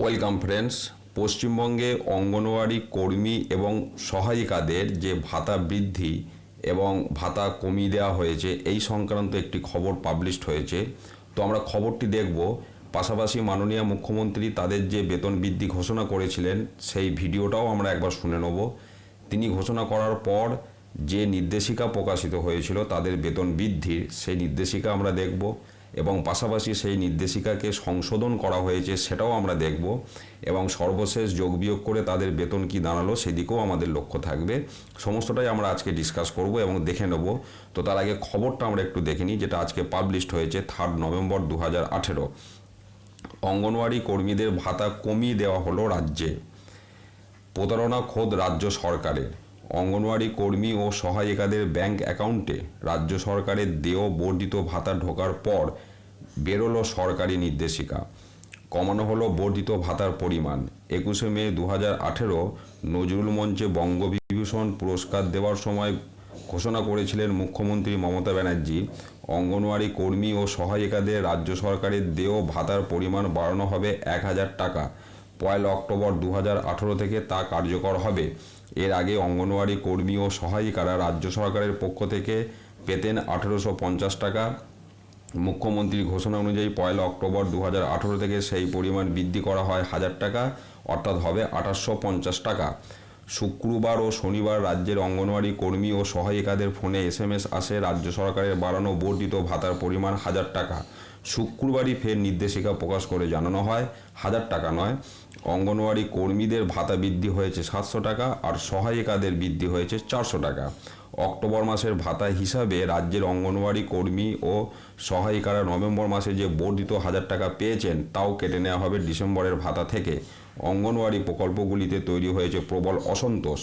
Welcome friends. পশ্চিমবঙ্গে অঙ্গনওয়াড়ি কর্মী এবং সহায়িকাদের যে ভাতা বৃদ্ধি এবং ভাতা কমিয়ে দেওয়া হয়েছে এই সংক্রান্ত একটি খবর পাবলিশড হয়েছে। তো আমরা খবরটি দেখব, পাশাপাশি মাননীয় মুখ্যমন্ত্রী তাদের যে বেতন বৃদ্ধি ঘোষণা করেছিলেন সেই ভিডিওটাও আমরা একবার শুনে নেব। তিনি ঘোষণা করার পর যে নির্দেশিকা প্রকাশিত হয়েছিল তাদের বেতন বৃদ্ধির, সেই নির্দেশিকা আমরা দেখব এবং পাশাপাশি সেই নির্দেশিকাকে সংশোধন করা হয়েছে সেটাও আমরা দেখব এবং সর্বশেষ যোগ বিয়োগ করে তাদের বেতন কি দাঁড়ালো সেদিকেও আমাদের লক্ষ্য থাকবে। সমস্তটাই আমরা আজকে ডিসকাস করব এবং দেখে নেব। তো তার আগে খবরটা আমরা একটু দেখে নিই, যেটা আজকে পাবলিশড হয়েছে 3 নভেম্বর 2018। অঙ্গনওয়াড়ি কর্মীদের ভাতা কমিয়ে দেওয়া হলো রাজ্যে। প্রতারণা খোদ রাজ্য সরকারের। অঙ্গনওয়াড়ি কর্মী ও সহায়িকাদের ব্যাংক অ্যাকাউন্টে রাজ্য সরকারের দেয় বর্ধিত ভাতা ঢোকার পর বেরোলো সরকারি নির্দেশিকা। কমানো হলো বর্ধিত ভাতার পরিমাণ। 21শে মে 2018 নজরুল মঞ্চে বঙ্গবিভূষণ পুরস্কার দেওয়ার সময় ঘোষণা করেছিলেন মুখ্যমন্ত্রী মমতা ব্যানার্জি, অঙ্গনওয়াড়ি কর্মী ও সহায়িকাদের রাজ্য সরকারের দেয় ভাতার পরিমাণ বাড়ানো হবে 1000 টাকা। 1 অক্টোবর 2018 থেকে তা কার্যকর হবে। এর আগে অঙ্গনওয়াড়ি কর্মী ও সহায়িকারা রাজ্য সরকারের পক্ষ থেকে পেতেন 1850 টাকা। মুখ্যমন্ত্রীর ঘোষণা অনুযায়ী 1 অক্টোবর 2018 থেকে সেই পরিমাণ বৃদ্ধি করা হয় 1000 টাকা, অর্থাৎ হবে 2850 টাকা। শুক্রবার ও শনিবার রাজ্যের অঙ্গনওয়াড়ি কর্মী ও সহায়িকাদের ফোনে SMS আসে রাজ্য সরকারের বাড়ানো বর্ধিত ভাতার পরিমাণ 1000 টাকা। শুক্রবারই ফের নির্দেশিকা প্রকাশ করে জানানো হয় 1000 টাকা নয়, অঙ্গনওয়াড়ি কর্মীদের ভাতা বৃদ্ধি হয়েছে 700 টাকা আর সহায়িকাদের বৃদ্ধি হয়েছে 400 টাকা। অক্টোবর মাসের ভাতা হিসাবে রাজ্যের অঙ্গনওয়াড়ি কর্মী ও সহায়িকারা নভেম্বর মাসে যে বর্ধিত 1000 টাকা পেয়েছেন তাও কেটে নেওয়া হবে ডিসেম্বরের ভাতা থেকে। অঙ্গনওয়াড়ি প্রকল্পগুলিতে তৈরি হয়েছে প্রবল অসন্তোষ।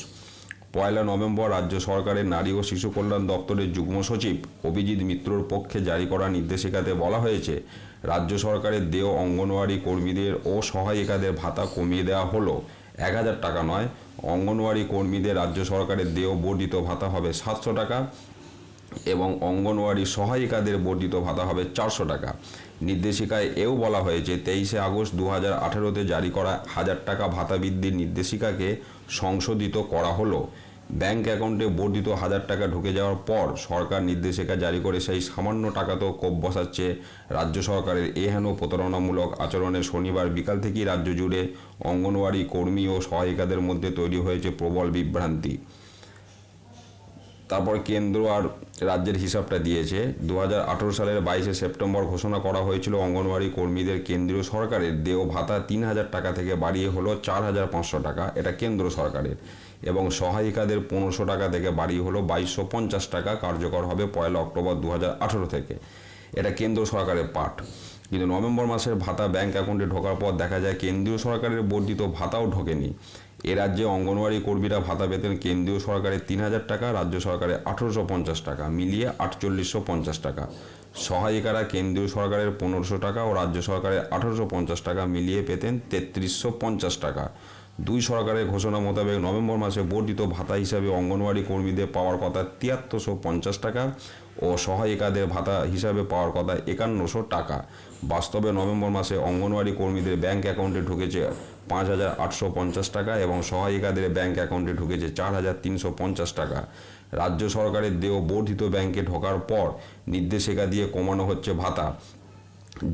1 নভেম্বর রাজ্য সরকারের নারী ও শিশু কল্যাণ দপ্তরের যুগ্ম সচিব অভিজিৎ মিত্রর পক্ষে জারি করা নির্দেশিকাতে বলা হয়েছে, রাজ্য সরকারের দেয় অঙ্গনওয়াড়ি কর্মীদের ও সহায়িকাদের ভাতা কমিয়ে দেওয়া হলো 1000 টাকা নয়, অঙ্গনওয়াড়ি কর্মীদের রাজ্য সরকারের দেয় বর্ধিত ভাতা হবে 700 টাকা এবং অঙ্গনওয়াড়ি সহায়িকাদের বর্ধিত ভাতা হবে 400 টাকা। নির্দেশিকায় এও বলা হয়েছে 23শে আগস্ট 2018-তে জারি করা 1000 টাকা ভাতা বৃদ্ধির নির্দেশিকাকে সংশোধিত করা হলো। ব্যাংক অ্যাকাউন্টে বর্ধিত 1000 টাকা ঢুকে যাওয়ার পর সরকার নির্দেশিকা জারি করে সেই সামান্য টাকাতেও কোপ বসাচ্ছে রাজ্য সরকারের এহেন প্রতারণামূলক আচরণে শনিবার বিকাল থেকেই রাজ্য জুড়ে অঙ্গনওয়াড়ি কর্মী ও সহায়িকাদের মধ্যে তৈরি হয়েছে প্রবল বিভ্রান্তি। তারপর কেন্দ্র আর রাজ্যের হিসাবটা দিয়েছে। 2018 সালের 22শে সেপ্টেম্বর ঘোষণা করা হয়েছিল অঙ্গনওয়াড়ি কর্মীদের কেন্দ্রীয় সরকারের দেয় ভাতা 3000 টাকা থেকে বাড়িয়ে হলো 4500 টাকা, এটা কেন্দ্র সরকারের, এবং সহায়িকাদের 1500 টাকা থেকে বাড়িয়ে হলো 2250 টাকা, কার্যকর হবে 1 অক্টোবর 2018 থেকে। এটা কেন্দ্র সরকারের পাঠ। কিন্তু নভেম্বর মাসের ভাতা ব্যাংক অ্যাকাউন্টে ঢোকার পর দেখা যায় কেন্দ্রীয় সরকারের বর্ধিত ভাতাও ঢোকেনি। এ রাজ্যে অঙ্গনওয়াড়ি কর্মীরা ভাতা পেতেন কেন্দ্রীয় সরকারের 3000 টাকা, রাজ্য সরকারের 1850 টাকা, মিলিয়ে 4850 টাকা। সহায়িকারা কেন্দ্রীয় সরকারের 1500 টাকা ও রাজ্য সরকারের 1850 টাকা মিলিয়ে পেতেন 3350 টাকা। দুই সরকারের ঘোষণা মোতাবেক নভেম্বর মাসে বর্ধিত ভাতা হিসাবে অঙ্গনওয়াড়ি কর্মীদের পাওয়ার কথা 7350 টাকা ও সহায়িকাদের ভাতা হিসাবে পাওয়ার কথা 5100 টাকা। বাস্তবে নভেম্বর মাসে অঙ্গনওয়াড়ি কর্মীদের ব্যাংক অ্যাকাউন্টে ঢুকেছে 5850 টাকা এবং সহায়িকাদের ব্যাংক অ্যাকাউন্টে ঢুকেছে 4350 টাকা। রাজ্য সরকারের দেয় বর্ধিত ব্যাংকে ঢোকার পর নির্দেশিকা দিয়ে কমানো হচ্ছে ভাতা।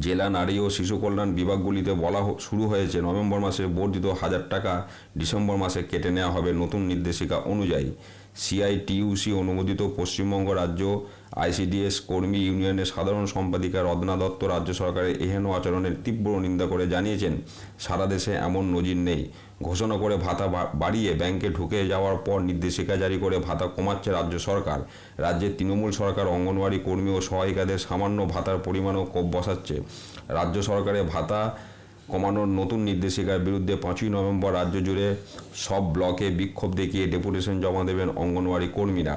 জেলা নারী ও শিশু কল্যাণ বিভাগগুলিতে বলা শুরু হয়েছে নভেম্বর মাসে বর্ধিত 1000 টাকা ডিসেম্বর মাসে কেটে নেওয়া হবে নতুন নির্দেশিকা অনুযায়ী। CITUC অনুমোদিত পশ্চিমবঙ্গ রাজ্য ICDS কর্মী ইউনিয়নের সাধারণ সম্পাদিকা রত্না দত্ত রাজ্য সরকারের এহেন আচরণের তীব্র নিন্দা করে জানিয়েছেন, সারা দেশে এমন নজির নেই। ঘোষণা করে ভাতা বাড়িয়ে ব্যাংকে ঢুকে যাওয়ার পর নির্দেশিকা জারি করে ভাতা কমাচ্ছে রাজ্য সরকার। রাজ্যের তৃণমূল সরকার অঙ্গনওয়াড়ি কর্মী ও সহায়িকাদের সামান্য ভাতার পরিমাণও কোপ বসাচ্ছে। রাজ্য সরকারের ভাতা কমানোর নতুন নির্দেশিকার বিরুদ্ধে 5ই নভেম্বর রাজ্য জুড়ে সব ব্লকে বিক্ষোভ দেখিয়ে ডেপুটেশন জমা দেবেন অঙ্গনওয়াড়ি কর্মীরা।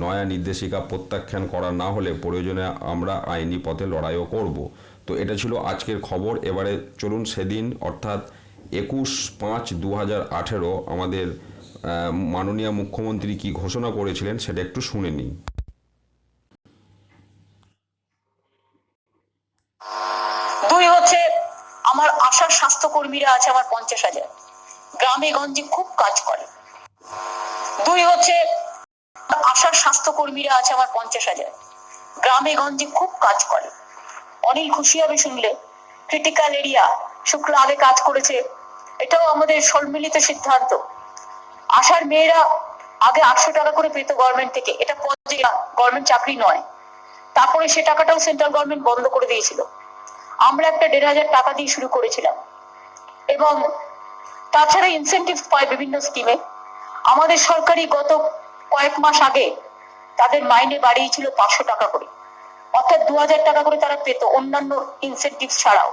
নয়া নির্দেশিকা প্রত্যাখ্যান করা না হলে প্রয়োজনে আমরা আইনি পথে লড়াইও করব। তো এটা ছিল আজকের খবর। এবারে চলুন সেদিন অর্থাৎ 21/5/2018 আমাদের মাননীয় মুখ্যমন্ত্রী কি ঘোষণা করেছিলেন সেটা একটু শুনে নিই। দুই হচ্ছে আমার আশার স্বাস্থ্য স্বাস্থ্যকর্মীরা আছে আমার 50,000, গ্রামে গঞ্জে খুব কাজ করে। 2 হচ্ছে আশার স্বাস্থ্যকর্মীরা আছে আমার 50,000, গ্রামে গঞ্জে খুব কাজ করে। অনেক খুশি হবে শুনলে। ক্রিটিক্যাল এরিয়া শুক্লা আগে কাজ করেছে, এটাও আমাদের সম্মিলিত সিদ্ধান্ত। আশার মেয়েরা আগে 800 টাকা করে পেত গভর্নমেন্ট থেকে, এটা গভর্নমেন্ট চাকরি নয়। তারপরে সে টাকাটাও সেন্ট্রাল গভর্নমেন্ট বন্ধ করে দিয়েছিল। আমরা একটা 1,500 টাকা দিয়ে শুরু করেছিলাম, এবং তাছাড়া ইনসেন্টিভ পায় বিভিন্ন স্কিমে। আমাদের সরকারি গত কয়েক মাস আগে তাদের মাইনে বাড়িয়েছিল 500 টাকা করে, অর্থাৎ 2,000 টাকা করে তারা পেত অন্যান্য ইনসেন্টিভ ছাড়াও।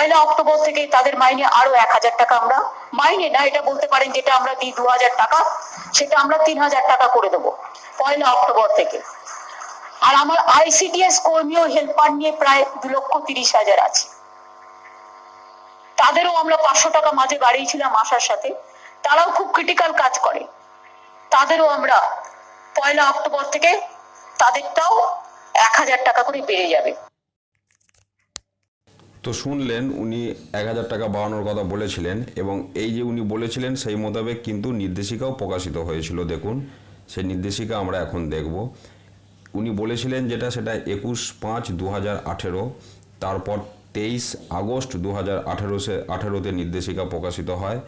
1 অক্টোবর থেকে তাদের মাইনে আরো 1,000 টাকা, আমরা মাইনে না, এটা বলতে পারেন যেটা আমরা দিই 2,000 টাকা, সেটা আমরা 3,000 টাকা করে দেবো 1 অক্টোবর থেকে। আর আমার আইসিডিএস কর্মী ও হেল্পার নিয়ে প্রায় 2,30,000 আছে, তাদেরও আমরা 500 টাকা মাঝে বাড়িয়েছিলাম আশার সাথে। তারাও খুব ক্রিটিক্যাল কাজ করে, তাদেরও আমরা 1 অক্টোবর থেকে তাদেরটাও 1,000 টাকা করে বেড়ে যাবে। তো শুনলেন উনি 1,000 টাকা বাড়ানোর কথা বলেছিলেন, এবং এই যে উনি বলেছিলেন সেই মোতাবেক কিন্তু নির্দেশিকাও প্রকাশিত হয়েছিল। দেখুন সেই নির্দেশিকা আমরা এখন দেখব। উনি বলেছিলেন যেটা, সেটা 21/5/2018, তারপর 23 আগস্ট 2018-তে নির্দেশিকা প্রকাশিত হয়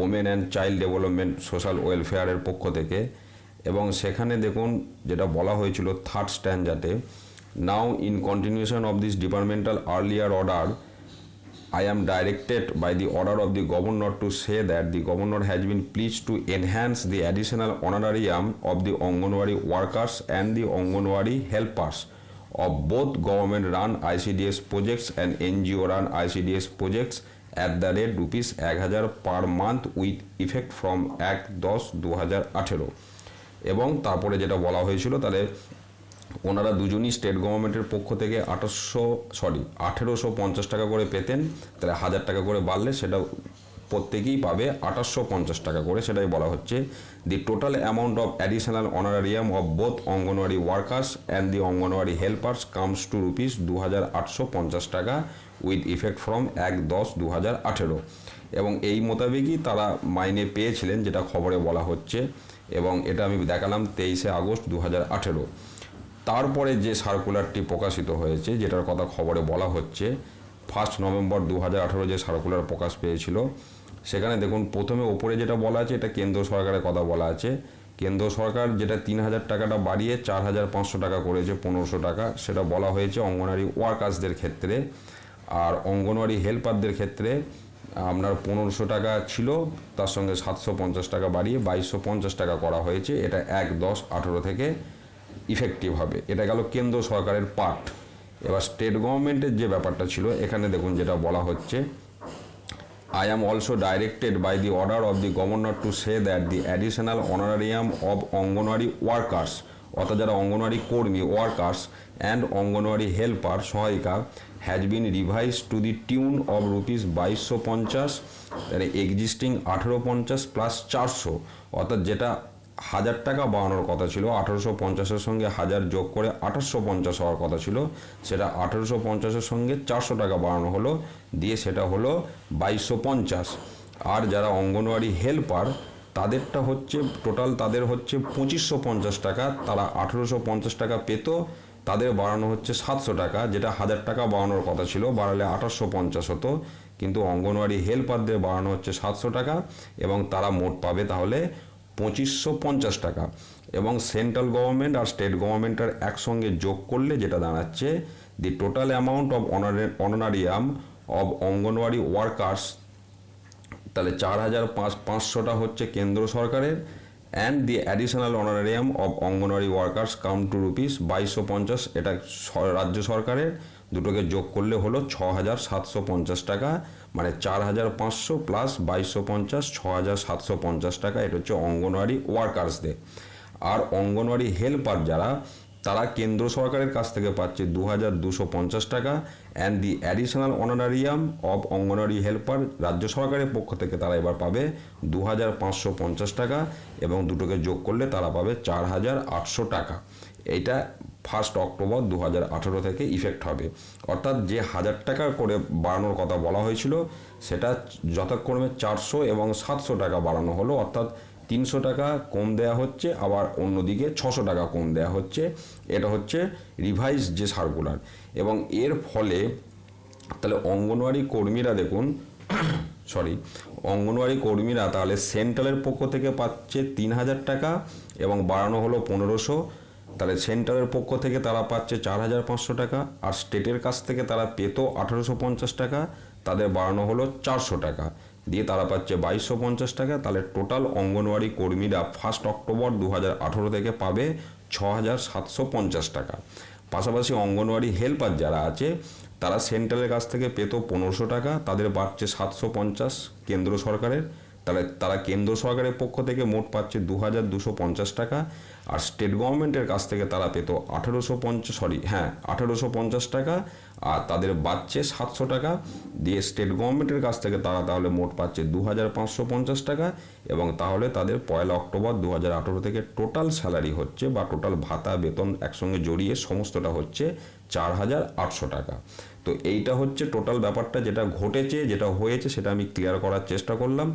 women and child development social ওয়েলফেয়ারের পক্ষ থেকে। এবং সেখানে দেখুন যেটা বলা হয়েছিল 3rd স্ট্যান্ডার্ডে, now in continuation of this departmental earlier order, I am directed by the order of the governor to say that the governor has been pleased to enhance the additional honorarium of the Anganwadi workers and the Anganwadi helpers of both government-run ICDS projects and NGO-run ICDS projects at the rate ₹1,000 per month with effect from 1/10/2018। এবং তারপরে যেটা বলা হয়েছিল, তাহলে ওনারা দুজনই state গভর্নমেন্টের পক্ষ থেকে 1,850 টাকা করে পেতেন, তাহলে 1,000 টাকা করে বাড়লে সেটা প্রত্যেকেই পাবে 2,850 টাকা করে, সেটাই বলা হচ্ছে। দি total amount of additional honorarium of both anganwadi workers and the anganwadi helpers comes to ₹2,850 টাকা উইথ ইফেক্ট ফ্রম 1/10/2018। এবং এই মোতাবেকই তারা মাইনে পেয়েছিলেন, যেটা খবরে বলা হচ্ছে। এবং এটা আমি দেখালাম 23 আগস্ট 2018। তারপরে যে সার্কুলারটি প্রকাশিত হয়েছে, যেটার কথা খবরে বলা হচ্ছে, 1 নভেম্বর 2018 যে সার্কুলার প্রকাশ পেয়েছিল, সেখানে দেখুন প্রথমে ওপরে যেটা বলা আছে, এটা কেন্দ্র সরকারের কথা বলা আছে। কেন্দ্র সরকার যেটা 3,000 টাকাটা বাড়িয়ে 4,500 টাকা করেছে, 1,500 টাকা, সেটা বলা হয়েছে অঙ্গনওয়াড়ি ওয়ার্কার্সদের ক্ষেত্রে। আর অঙ্গনওয়াড়ি হেল্পারদের ক্ষেত্রে আপনার 1,500 টাকা ছিল, তার সঙ্গে 750 টাকা বাড়িয়ে 2,250 টাকা করা হয়েছে। এটা 1/10/18 থেকে ইফেক্টিভ হবে। এটা গেল কেন্দ্র সরকারের পার্ট। এবার স্টেট গভর্নমেন্টের যে ব্যাপারটা ছিল, এখানে দেখুন যেটা বলা হচ্ছে, I am also directed by the order of the governor to say that the additional honorarium of anganwadi workers, অর্থাৎ যারা অঙ্গনওয়াড়ি কর্মী ওয়ার্কার্স অ্যান্ড অঙ্গনওয়াড়ি হেল্পার সহায়িকা, has been revised to the tune of ₹2,250, তাহলে এক্সিস্টিং 1,850 প্লাস 400, অর্থাৎ যেটা 1,000 টাকা বাড়ানোর কথা ছিল, 1,850-এর সঙ্গে 1,000 যোগ করে 2,850 হওয়ার কথা ছিল, সেটা 1,850-এর সঙ্গে 400 টাকা বাড়ানো হলো, দিয়ে সেটা হলো 2,250। আর যারা অঙ্গনওয়াড়ি হেল্পার তাদেরটা হচ্ছে টোটাল, তাদের হচ্ছে 2,550 টাকা, তারা 1,850 টাকা পেত, তাদের বাড়ানো হচ্ছে 700 টাকা, যেটা 1,000 টাকা বাড়ানোর কথা ছিল, বাড়ালে 2,850 হতো, কিন্তু অঙ্গনওয়াড়ি হেল্পারদের বাড়ানো হচ্ছে 700 টাকা, এবং তারা মোট পাবে তাহলে 2,550 টাকা। এবং সেন্ট্রাল গভর্নমেন্ট আর স্টেট গভর্নমেন্টের একসঙ্গে যোগ করলে যেটা দাঁড়াচ্ছে, the total amount of honorarium of anganwadi workers, তাহলে 4,500টা হচ্ছে কেন্দ্র সরকারের, and the additional honorarium of anganwadi workers come to ₹2,250, এটা রাজ্য সরকারের। দুটোকে যোগ করলে হলো 6,750 টাকা, মানে 4,500 প্লাস 2,250, 6,750 টাকা। এটা হচ্ছে অঙ্গনওয়াড়ি ওয়ার্কার্সদের। আর অঙ্গনওয়াড়ি হেল্পার যারা, তারা কেন্দ্র সরকারের কাছ থেকে পাচ্ছে 2,250 টাকা, and the additional honorarium of anganwadi helper রাজ্য সরকারের পক্ষ থেকে তারা এবার পাবে 2,550 টাকা, এবং দুটোকে যোগ করলে তারা পাবে 4,800 টাকা। এইটা 1 অক্টোবর 2018 থেকে ইফেক্ট হবে। অর্থাৎ যে 1000 টাকা করে বাড়ানোর কথা বলা হয়েছিল সেটা যথাক্রমে 400 এবং 700 টাকা বাড়ানো হলো, অর্থাৎ 300 টাকা কম দেয়া হচ্ছে, আবার অন্যদিকে 600 টাকা কম দেয়া হচ্ছে। এটা হচ্ছে রিভাইজ যে সার্কুলার। এবং এর ফলে তাহলে অঙ্গনওয়াড়ি কর্মীরা দেখুন অঙ্গনওয়াড়ি কর্মীরা তাহলে সেন্ট্রালের পক্ষ থেকে পাচ্ছে 3000 টাকা এবং বাড়ানো হলো 1500। তাহলে সেন্ট্রালের পক্ষ থেকে তারা পাচ্ছে 4500 টাকা, আর স্টেটের কাছ থেকে তারা পেত 1850 টাকা, তাদের বাড়ানো হলো 400 টাকা, দিয়ে তারা পাচ্ছে 2250 টাকা। তাহলে টোটাল অঙ্গনওয়াড়ি কর্মীরা 1 অক্টোবর 2018 থেকে পাবে 6750 টাকা। পাশাপাশি অঙ্গনওয়াড়ি হেল্পার যারা আছে তারা সেন্ট্রালের কাছ থেকে পেত 1500 টাকা, তাদের বাড়ছে 750 কেন্দ্র সরকারের। তাহলে তারা কেন্দ্র সরকারের পক্ষ থেকে মোট পাচ্ছে 2250 টাকা, আর স্টেট গভর্নমেন্টের কাছ থেকে তারা পেত 1850 টাকা, আর তাদের বাড়ছে 700 টাকা, দিয়ে স্টেট গভর্নমেন্টের কাছ থেকে তারা তাহলে মোট পাচ্ছে 2550 টাকা। এবং তাহলে তাদের 1 অক্টোবর 2018 থেকে টোটাল স্যালারি হচ্ছে বা টোটাল ভাতা বেতন একসঙ্গে জড়িয়ে সমস্তটা হচ্ছে 4800 টাকা। তো এইটা হচ্ছে টোটাল ব্যাপারটা, যেটা ঘটেছে, যেটা হয়েছে সেটা আমি ক্লিয়ার করার চেষ্টা করলাম।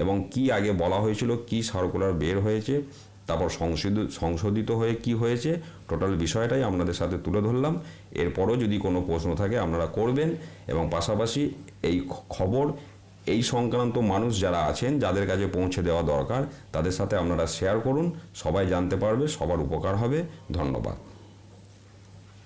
এবং কি আগে বলা হয়েছিল, কি সার্কুলার বের হয়েছে, তারপর সংশোধিত হয়ে কি হয়েছে, টোটাল বিষয়টাই আপনাদের সাথে তুলে ধরলাম। এরপরও যদি কোনো প্রশ্ন থাকে আপনারা করবেন, এবং পাশাপাশি এই খবর এই সংক্রান্ত মানুষ যারা আছেন যাদের কাছে পৌঁছে দেওয়া দরকার তাদের সাথে আপনারা শেয়ার করুন, সবাই জানতে পারবে, সবার উপকার হবে। ধন্যবাদ।